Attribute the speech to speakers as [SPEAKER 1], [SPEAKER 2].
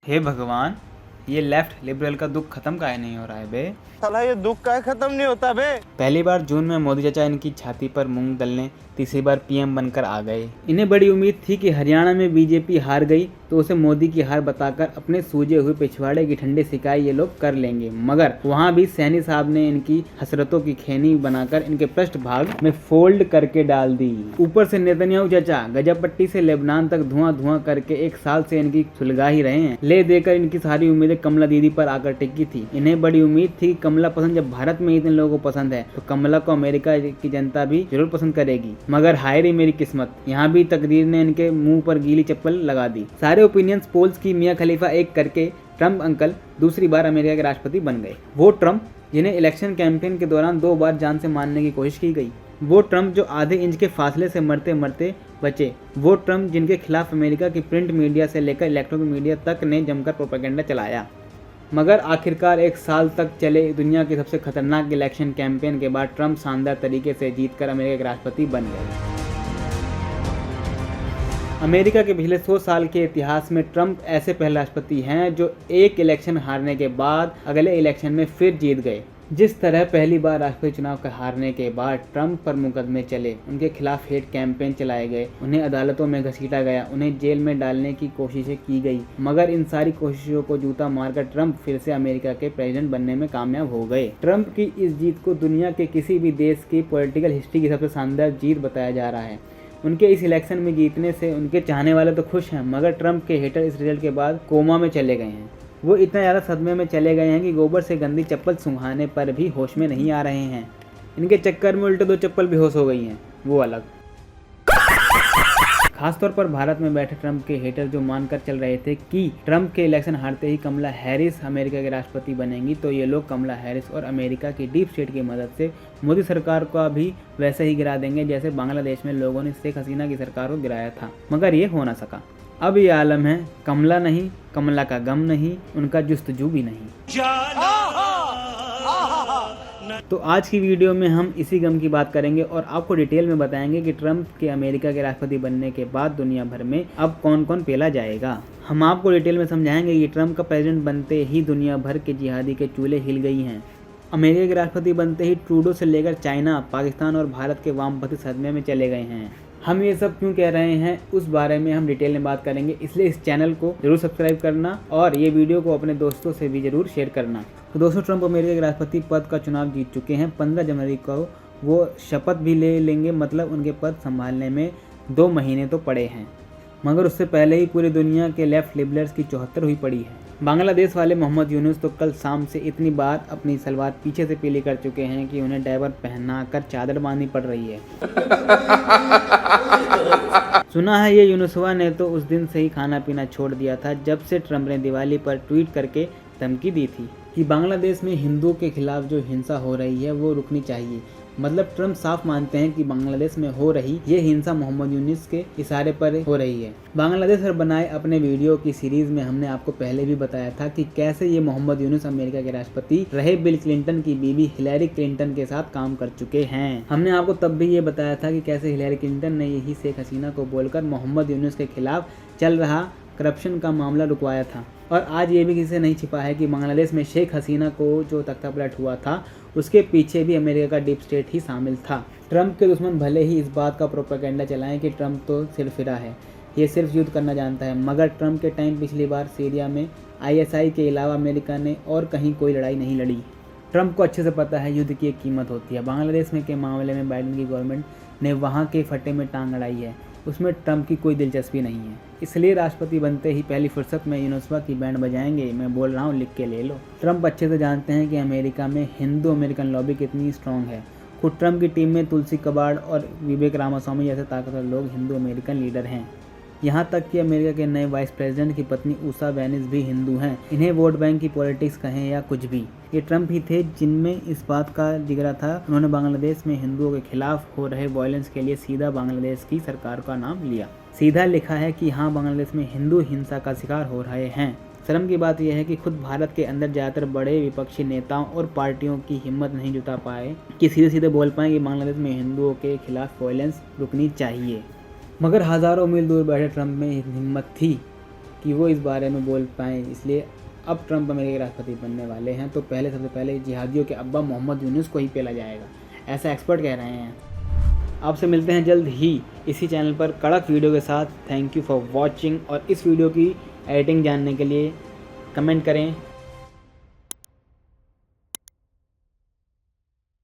[SPEAKER 1] हे भगवान, ये left liberal का दुख खत्म काहे नहीं हो रहा है बे।
[SPEAKER 2] साला ये दुख का खत्म नहीं होता बे।
[SPEAKER 1] पहली बार जून में मोदी चाचा इनकी छाती पर मूंग दलने तीसरी बार पीएम बनकर आ गए। इन्हें बड़ी उम्मीद थी कि हरियाणा में बीजेपी हार गई तो उसे मोदी की हार बताकर अपने सूजे हुए पिछवाड़े की ठंडी सिकाई ये लोग कर लेंगे, मगर वहाँ भी सैनी साहब ने इनकी हसरतों की खैनी बनाकर इनके पृष्ठ भाग में फोल्ड करके डाल दी। ऊपर से नेतन्याहू चाचा गजबपट्टी से लेबनान तक धुआं धुआं करके 1 साल से इनकी सुलगा ही रहे हैं। ले देकर इनकी सारी उम्मीदें कमला दीदी पर आकर टिकी थी। इन्हें बड़ी उम्मीद थी कि कमला पसंद जब भारत में इतने लोगों को पसंद है तो कमला को अमेरिका की जनता भी जरूर पसंद करेगी, मगर हाय रे मेरी किस्मत, यहाँ भी तकदीर ने इनके मुंह पर गीली चप्पल लगा दी। सारे ओपिनियंस पोल्स की मियां खलीफा एक करके ट्रम्प अंकल दूसरी बार अमेरिका के राष्ट्रपति बन गए। वो ट्रम्प जिन्हें इलेक्शन कैंपेन के दौरान 2 बार जान से मारने की कोशिश की गई, वो ट्रम्प जो आधे इंच के फासले से मरते मरते बचे, वो ट्रम्प जिनके खिलाफ अमेरिका की प्रिंट मीडिया से लेकर इलेक्ट्रॉनिक मीडिया तक ने जमकर प्रोपेगेंडा चलाया। मगर आखिरकार 1 साल तक चले दुनिया के सबसे खतरनाक इलेक्शन कैंपेन के बाद ट्रम्प शानदार तरीके से जीतकर अमेरिका के राष्ट्रपति बन गए। अमेरिका के पिछले 100 साल के इतिहास में ट्रम्प ऐसे पहले राष्ट्रपति हैं जो एक इलेक्शन हारने के बाद अगले इलेक्शन में फिर जीत गए। जिस तरह पहली बार राष्ट्रपति चुनाव के हारने के बाद ट्रम्प पर मुकदमे चले, उनके खिलाफ हेट कैंपेन चलाए गए, उन्हें अदालतों में घसीटा गया, उन्हें जेल में डालने की कोशिशें की गई, मगर इन सारी कोशिशों को जूता मारकर ट्रम्प फिर से अमेरिका के प्रेसिडेंट बनने में कामयाब हो गए। ट्रम्प की इस जीत को दुनिया के किसी भी देश की पॉलिटिकल हिस्ट्री की सबसे शानदार जीत बताया जा रहा है। उनके इस इलेक्शन में जीतने से उनके चाहने वाले तो खुश हैं, मगर ट्रम्प के हेटर इस रिजल्ट के बाद कोमा में चले गए हैं। वो इतना ज़्यादा सदमे में चले गए हैं कि गोबर से गंदी चप्पल सूंघाने पर भी होश में नहीं आ रहे हैं। इनके चक्कर में उल्टे 2 चप्पल बेहोश हो गई हैं, वो अलग। खासतौर पर भारत में बैठे ट्रम्प के हेटर जो मानकर चल रहे थे कि ट्रम्प के इलेक्शन हारते ही कमला हैरिस अमेरिका के राष्ट्रपति बनेंगी, तो ये लोग कमला हैरिस और अमेरिका की डीप स्टेट की मदद से मोदी सरकार को भी वैसे ही गिरा देंगे जैसे बांग्लादेश में लोगों ने शेख हसीना की सरकार को गिराया था, मगर ये हो ना सका। अब ये आलम है, कमला नहीं, कमला का गम नहीं, उनका जुस्तजू भी नहीं। तो आज की वीडियो में हम इसी गम की बात करेंगे और आपको डिटेल में बताएंगे कि ट्रम्प के अमेरिका के राष्ट्रपति बनने के बाद दुनिया भर में अब कौन कौन पेला जाएगा। हम आपको डिटेल में समझाएंगे कि ट्रम्प का प्रेसिडेंट बनते ही दुनिया भर के जिहादी के चूल्हे हिल गई हैं। अमेरिका के राष्ट्रपति बनते ही ट्रूडो से लेकर चाइना, पाकिस्तान और भारत के वामपंथी सदमे में चले गए हैं। हम ये सब क्यों कह रहे हैं उस बारे में हम डिटेल में बात करेंगे, इसलिए इस चैनल को जरूर सब्सक्राइब करना और ये वीडियो को अपने दोस्तों से भी जरूर शेयर करना। तो दोस्तों, ट्रम्प अमेरिका के राष्ट्रपति पद का चुनाव जीत चुके हैं। 15 जनवरी को वो शपथ भी ले लेंगे, मतलब उनके पद संभालने में 2 महीने तो पड़े हैं, मगर उससे पहले ही पूरी दुनिया के लेफ्ट लिबरल्स की 74 हुई पड़ी है। बांग्लादेश वाले मोहम्मद यूनुस तो कल शाम से इतनी बार अपनी सलवार पीछे से पीली कर चुके हैं कि उन्हें डायपर पहनाकर चादर बांधनी पड़ रही है। सुना है ये यूनुसवा ने तो उस दिन से ही खाना पीना छोड़ दिया था जब से ट्रम्प ने दिवाली पर ट्वीट करके धमकी दी थी कि बांग्लादेश में हिंदुओं के खिलाफ जो हिंसा हो रही है वो रुकनी चाहिए। मतलब ट्रम्प साफ मानते हैं कि बांग्लादेश में हो रही ये हिंसा मोहम्मद यूनुस के इशारे पर हो रही है। बांग्लादेश पर बनाए अपने वीडियो की सीरीज में हमने आपको पहले भी बताया था कि कैसे ये मोहम्मद यूनुस अमेरिका के राष्ट्रपति रहे बिल क्लिंटन की बीवी हिलैरी क्लिंटन के साथ काम कर चुके हैं। हमने आपको तब भी ये बताया था कि कैसे हिलैरी क्लिंटन ने यही शेख हसीना को बोलकर मोहम्मद यूनुस के खिलाफ चल रहा करप्शन का मामला रुकवाया था। और आज ये भी किसी से नहीं छिपा है कि बांग्लादेश में शेख हसीना को जो तख्ता पलट हुआ था उसके पीछे भी अमेरिका का डीप स्टेट ही शामिल था। ट्रम्प के दुश्मन भले ही इस बात का प्रोपेगेंडा चलाएं कि ट्रम्प तो सिरफिरा है, ये सिर्फ युद्ध करना जानता है, मगर ट्रम्प के टाइम पिछली बार सीरिया में ISI के अलावा अमेरिका ने और कहीं कोई लड़ाई नहीं लड़ी। ट्रम्प को अच्छे से पता है युद्ध की एक कीमत होती है। बांग्लादेश में के मामले में बाइडेन की गवर्नमेंट ने वहाँ के फटे में टांग अड़ाई है, उसमें ट्रम्प की कोई दिलचस्पी नहीं है। इसलिए राष्ट्रपति बनते ही पहली फुर्सत में यूनुसवा की बैंड बजाएंगे। मैं बोल रहा हूँ, लिख के ले लो। ट्रम्प अच्छे से जानते हैं कि अमेरिका में हिंदू अमेरिकन लॉबी कितनी स्ट्रांग है। खुद ट्रम्प की टीम में तुलसी कबाड़ और विवेक रामास्वामी जैसे ताकतवर लोग हिंदू अमेरिकन लीडर हैं। यहाँ तक कि अमेरिका के नए वाइस प्रेसिडेंट की पत्नी उषा वेनिस भी हिंदू हैं। इन्हें वोट बैंक की पॉलिटिक्स कहें या कुछ भी, ये ट्रम्प ही थे जिनमें इस बात का जिगरा था। उन्होंने बांग्लादेश में हिंदुओं के खिलाफ हो रहे वायलेंस के लिए सीधा बांग्लादेश की सरकार का नाम लिया। सीधा लिखा है कि हाँ, बांग्लादेश में हिंदू हिंसा का शिकार हो रहे हैं। शर्म की बात यह है कि खुद भारत के अंदर ज़्यादातर बड़े विपक्षी नेताओं और पार्टियों की हिम्मत नहीं जुटा पाए कि सीधे सीधे बोल पाएं कि बांग्लादेश में हिंदुओं के खिलाफ वायलेंस रुकनी चाहिए। मगर हज़ारों मील दूर बैठे ट्रम्प में हिम्मत थी कि वो इस बारे में बोल पाएँ, इसलिए अब ट्रंप अमेरिका के राष्ट्रपति बनने वाले हैं तो सबसे पहले जिहादियों के अब्बा मोहम्मद यूनुस को ही पेला जाएगा, ऐसा एक्सपर्ट कह रहे हैं। आपसे मिलते हैं जल्द ही इसी चैनल पर कड़क वीडियो के साथ। थैंक यू फॉर वॉचिंग, और इस वीडियो की एडिटिंग जानने के लिए कमेंट करें,